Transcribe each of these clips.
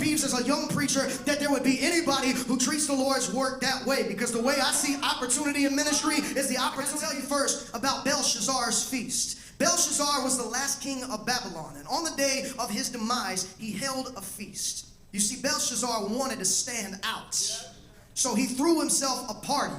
peeves as a young preacher that there would be anybody who treats the Lord's work that way, because the way I see opportunity in ministry is the opportunity. To tell you first about Belshazzar's feast. Belshazzar was the last king of Babylon, and on the day of his demise, he held a feast. You see, Belshazzar wanted to stand out, so he threw himself a party.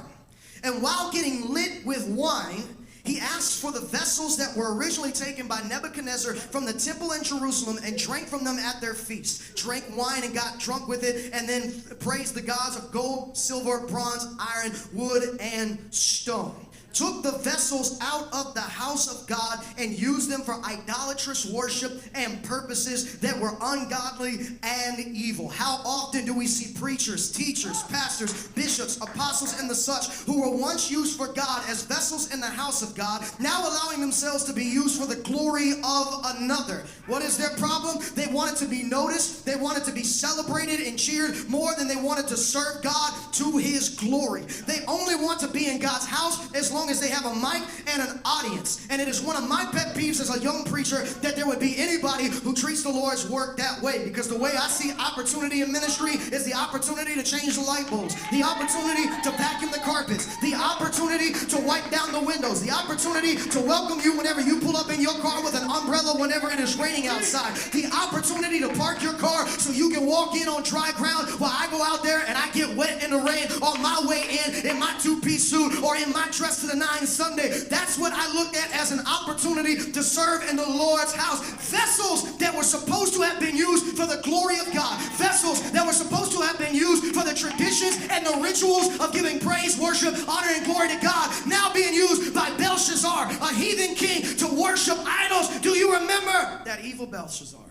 And while getting lit with wine, he asked for the vessels that were originally taken by Nebuchadnezzar from the temple in Jerusalem and drank from them at their feast. Drank wine and got drunk with it, and then praised the gods of gold, silver, bronze, iron, wood, and stone. Took the vessels out of the house of God and used them for idolatrous worship and purposes that were ungodly and evil. How often do we see preachers, teachers, pastors, bishops, apostles, and the such who were once used for God as vessels in the house of God, now allowing themselves to be used for the glory of another? What is their problem? They wanted to be noticed, they wanted to be celebrated and cheered more than they wanted to serve God to his glory. They only want to be in God's house as long as they have a mic and an audience. And it is one of my pet peeves as a young preacher that there would be anybody who treats the Lord's work that way, because the way I see opportunity in ministry is the opportunity to change the light bulbs, the opportunity to vacuum the carpets, the opportunity to wipe down the windows, the opportunity to welcome you whenever you pull up in your car with an umbrella whenever it is raining outside, the opportunity to park your car so you can walk in on dry ground while I go out there and I get wet in the rain on my way in my two-piece suit or in my dress to the nines Sunday. That's what I looked at as an opportunity to serve in the Lord's house. Vessels that were supposed to have been used for the glory of God. Vessels that were supposed to have been used for the traditions and the rituals of giving praise, worship, honor, and glory to God, now being used by Belshazzar, a heathen king, to worship idols. Do you remember that evil Belshazzar?